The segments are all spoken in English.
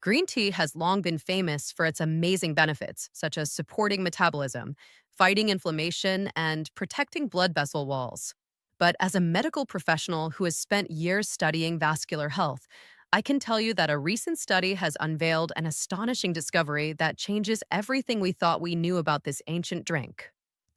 Green tea has long been famous for its amazing benefits, such as supporting metabolism, fighting inflammation, and protecting blood vessel walls. But as a medical professional who has spent years studying vascular health, I can tell you that a recent study has unveiled an astonishing discovery that changes everything we thought we knew about this ancient drink.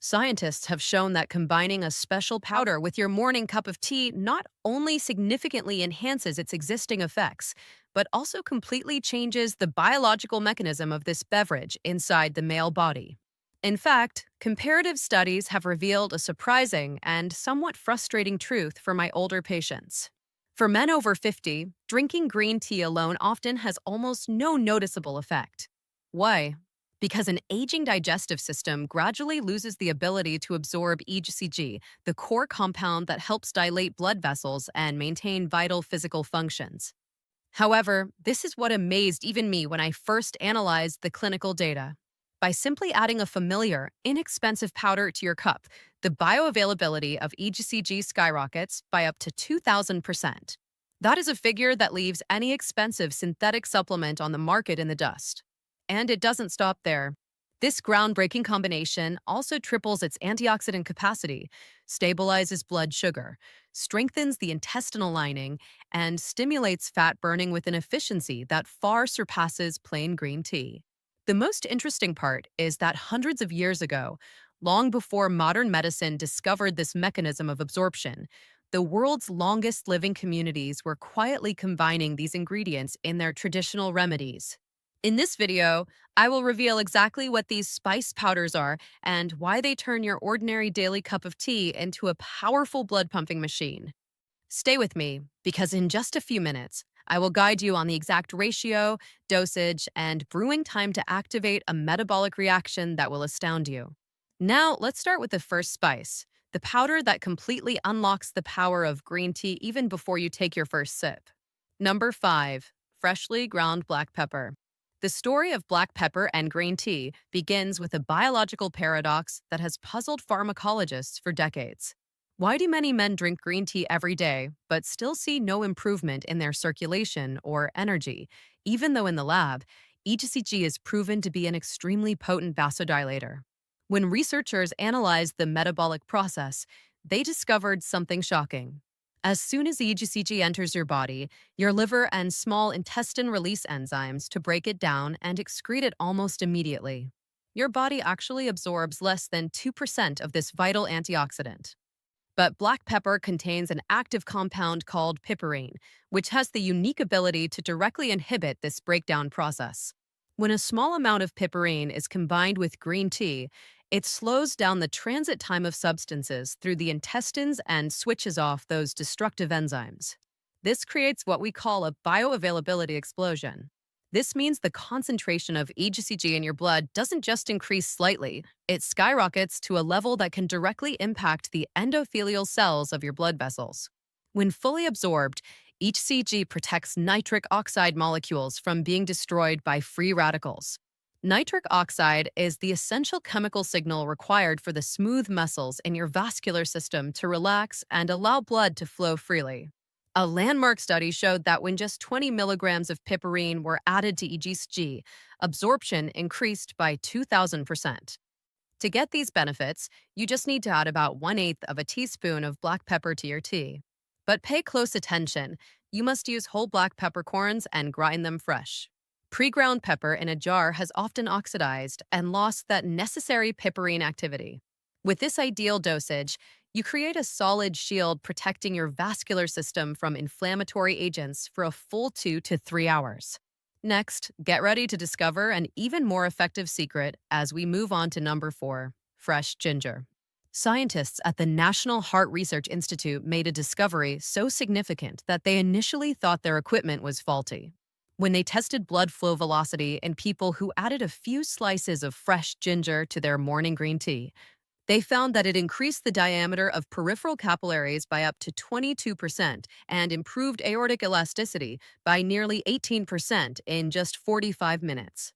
Scientists have shown that combining a special powder with your morning cup of tea not only significantly enhances its existing effects, but also completely changes the biological mechanism of this beverage inside the male body. In fact, comparative studies have revealed a surprising and somewhat frustrating truth for my older patients. For men over 50, drinking green tea alone often has almost no noticeable effect. Why? Because an aging digestive system gradually loses the ability to absorb EGCG, the core compound that helps dilate blood vessels and maintain vital physical functions. However, this is what amazed even me when I first analyzed the clinical data. By simply adding a familiar, inexpensive powder to your cup, the bioavailability of EGCG skyrockets by up to 2,000%. That is a figure that leaves any expensive synthetic supplement on the market in the dust. And it doesn't stop there. This groundbreaking combination also triples its antioxidant capacity, stabilizes blood sugar, strengthens the intestinal lining, and stimulates fat burning with an efficiency that far surpasses plain green tea. The most interesting part is that hundreds of years ago, long before modern medicine discovered this mechanism of absorption, the world's longest living communities were quietly combining these ingredients in their traditional remedies. In this video, I will reveal exactly what these spice powders are and why they turn your ordinary daily cup of tea into a powerful blood pumping machine. Stay with me, because in just a few minutes, I will guide you on the exact ratio, dosage, and brewing time to activate a metabolic reaction that will astound you. Now, let's start with the first spice, the powder that completely unlocks the power of green tea even before you take your first sip. Number 5. Freshly ground black pepper. The story of black pepper and green tea begins with a biological paradox that has puzzled pharmacologists for decades. Why do many men drink green tea every day, but still see no improvement in their circulation or energy, even though in the lab, EGCG is proven to be an extremely potent vasodilator? When researchers analyzed the metabolic process, they discovered something shocking. As soon as EGCG enters your body, your liver and small intestine release enzymes to break it down and excrete it almost immediately. Your body actually absorbs less than 2% of this vital antioxidant. But black pepper contains an active compound called piperine, which has the unique ability to directly inhibit this breakdown process. When a small amount of piperine is combined with green tea, it slows down the transit time of substances through the intestines and switches off those destructive enzymes. This creates what we call a bioavailability explosion. This means the concentration of EGCG in your blood doesn't just increase slightly, it skyrockets to a level that can directly impact the endothelial cells of your blood vessels. When fully absorbed, EGCG protects nitric oxide molecules from being destroyed by free radicals. Nitric oxide is the essential chemical signal required for the smooth muscles in your vascular system to relax and allow blood to flow freely. A landmark study showed that when just 20 milligrams of piperine were added to EGCG, absorption increased by 2,000%. To get these benefits, you just need to add about 1/8 of a teaspoon of black pepper to your tea. But pay close attention. You must use whole black peppercorns and grind them fresh. Pre-ground pepper in a jar has often oxidized and lost that necessary piperine activity. With this ideal dosage, you create a solid shield protecting your vascular system from inflammatory agents for a full 2 to 3 hours. Next, get ready to discover an even more effective secret as we move on to number 4, fresh ginger. Scientists at the National Heart Research Institute made a discovery so significant that they initially thought their equipment was faulty. When they tested blood flow velocity in people who added a few slices of fresh ginger to their morning green tea, they found that it increased the diameter of peripheral capillaries by up to 22% and improved aortic elasticity by nearly 18% in just 45 minutes.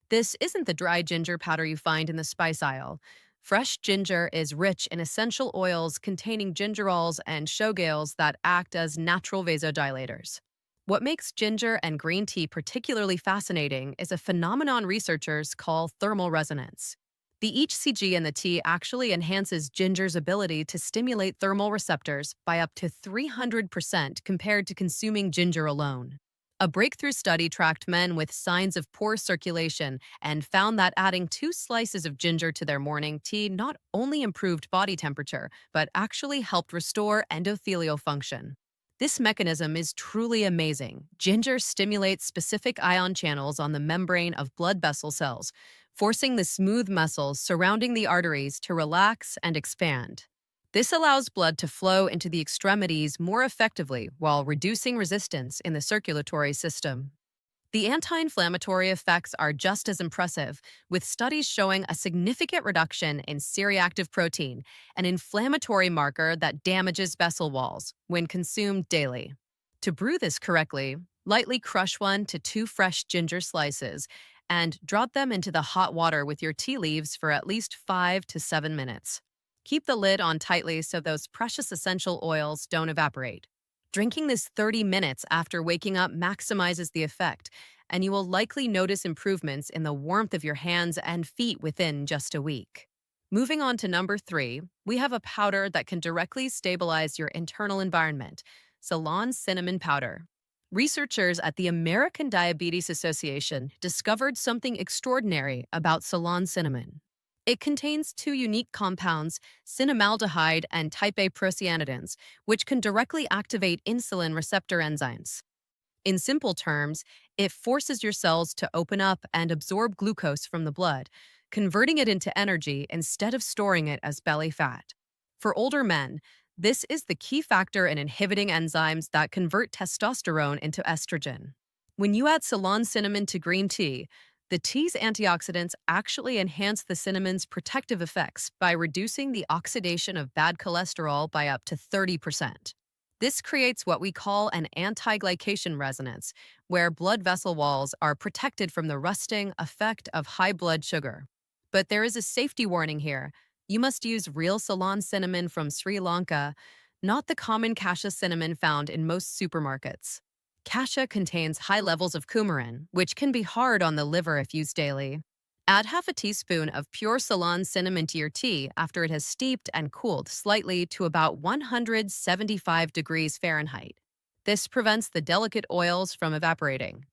This isn't the dry ginger powder you find in the spice aisle. Fresh ginger is rich in essential oils containing gingerols and showgales that act as natural vasodilators. What makes ginger and green tea particularly fascinating is a phenomenon researchers call thermal resonance. The EGCG in the tea actually enhances ginger's ability to stimulate thermal receptors by up to 300% compared to consuming ginger alone. A breakthrough study tracked men with signs of poor circulation and found that adding 2 slices of ginger to their morning tea not only improved body temperature, but actually helped restore endothelial function. This mechanism is truly amazing. Ginger stimulates specific ion channels on the membrane of blood vessel cells, forcing the smooth muscles surrounding the arteries to relax and expand. This allows blood to flow into the extremities more effectively while reducing resistance in the circulatory system. The anti-inflammatory effects are just as impressive, with studies showing a significant reduction in C-reactive protein, an inflammatory marker that damages vessel walls, when consumed daily. To brew this correctly, lightly crush 1 to 2 fresh ginger slices and drop them into the hot water with your tea leaves for at least 5 to 7 minutes. Keep the lid on tightly so those precious essential oils don't evaporate. Drinking this 30 minutes after waking up maximizes the effect, and you will likely notice improvements in the warmth of your hands and feet within just a week. Moving on to number 3, we have a powder that can directly stabilize your internal environment, Ceylon cinnamon powder. Researchers at the American Diabetes Association discovered something extraordinary about Ceylon cinnamon. It contains 2 unique compounds, cinnamaldehyde and type A procyanidins, which can directly activate insulin receptor enzymes. In simple terms, it forces your cells to open up and absorb glucose from the blood, converting it into energy instead of storing it as belly fat. For older men, this is the key factor in inhibiting enzymes that convert testosterone into estrogen. When you add Ceylon cinnamon to green tea, the tea's antioxidants actually enhance the cinnamon's protective effects by reducing the oxidation of bad cholesterol by up to 30%. This creates what we call an anti-glycation resonance, where blood vessel walls are protected from the rusting effect of high blood sugar. But there is a safety warning here. You must use real Ceylon cinnamon from Sri Lanka, not the common cassia cinnamon found in most supermarkets. Cassia contains high levels of coumarin, which can be hard on the liver if used daily. Add half a teaspoon of pure Ceylon cinnamon to your tea after it has steeped and cooled slightly to about 175 degrees Fahrenheit. This prevents the delicate oils from evaporating.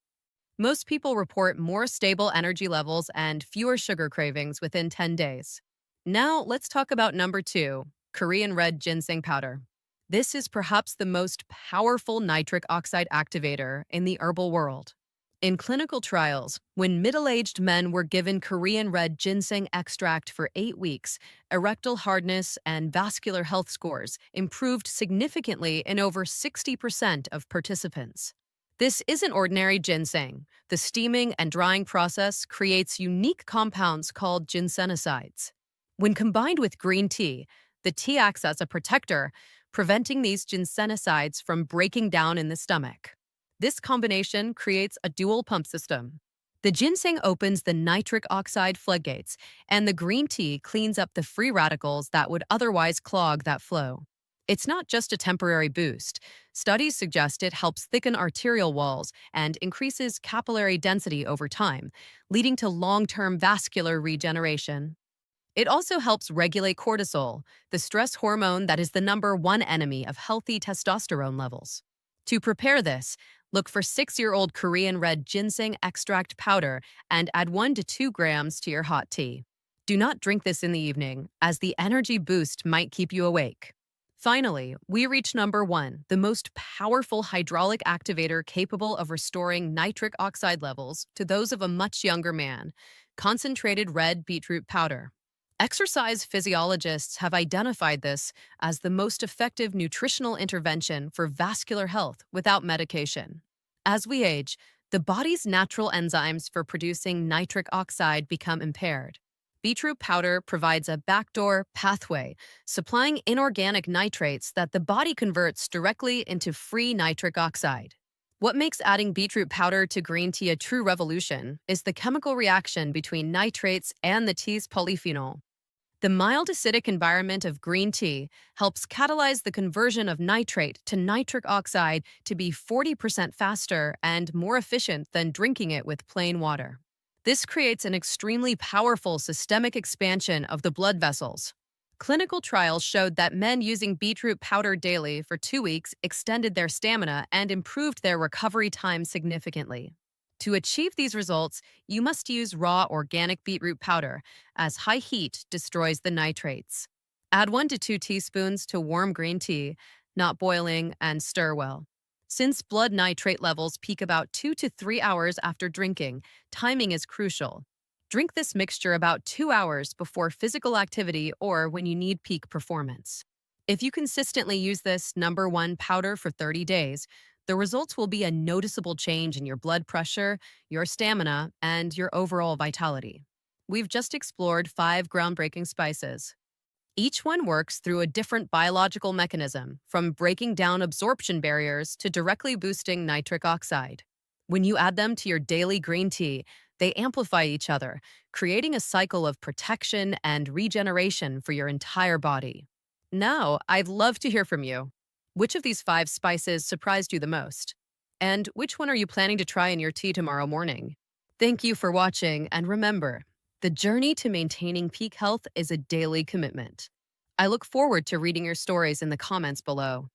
Most people report more stable energy levels and fewer sugar cravings within 10 days. Now, let's talk about number 2, Korean red ginseng powder. This is perhaps the most powerful nitric oxide activator in the herbal world. In clinical trials, when middle-aged men were given Korean red ginseng extract for 8 weeks, erectile hardness and vascular health scores improved significantly in over 60% of participants. This isn't ordinary ginseng. The steaming and drying process creates unique compounds called ginsenosides. When combined with green tea, the tea acts as a protector, preventing these ginsenosides from breaking down in the stomach. This combination creates a dual pump system. The ginseng opens the nitric oxide floodgates, and the green tea cleans up the free radicals that would otherwise clog that flow. It's not just a temporary boost. Studies suggest it helps thicken arterial walls and increases capillary density over time, leading to long-term vascular regeneration. It also helps regulate cortisol, the stress hormone that is the #1 enemy of healthy testosterone levels. To prepare this, look for 6-year-old Korean red ginseng extract powder and add 1 to 2 grams to your hot tea. Do not drink this in the evening, as the energy boost might keep you awake. Finally, we reach number 1, the most powerful hydraulic activator capable of restoring nitric oxide levels to those of a much younger man, concentrated red beetroot powder. Exercise physiologists have identified this as the most effective nutritional intervention for vascular health without medication. As we age, the body's natural enzymes for producing nitric oxide become impaired. Beetroot powder provides a backdoor pathway, supplying inorganic nitrates that the body converts directly into free nitric oxide. What makes adding beetroot powder to green tea a true revolution is the chemical reaction between nitrates and the tea's polyphenol. The mild acidic environment of green tea helps catalyze the conversion of nitrate to nitric oxide to be 40% faster and more efficient than drinking it with plain water. This creates an extremely powerful systemic expansion of the blood vessels. Clinical trials showed that men using beetroot powder daily for 2 weeks extended their stamina and improved their recovery time significantly. To achieve these results, you must use raw organic beetroot powder, as high heat destroys the nitrates. Add 1 to 2 teaspoons to warm green tea, not boiling, and stir well. Since blood nitrate levels peak about 2 to 3 hours after drinking, timing is crucial. Drink this mixture about 2 hours before physical activity or when you need peak performance. If you consistently use this number 1 powder for 30 days, the results will be a noticeable change in your blood pressure, your stamina, and your overall vitality. We've just explored 5 groundbreaking spices. Each one works through a different biological mechanism, from breaking down absorption barriers to directly boosting nitric oxide. When you add them to your daily green tea, they amplify each other, creating a cycle of protection and regeneration for your entire body. Now, I'd love to hear from you. Which of these 5 spices surprised you the most? And which one are you planning to try in your tea tomorrow morning? Thank you for watching, and remember, the journey to maintaining peak health is a daily commitment. I look forward to reading your stories in the comments below.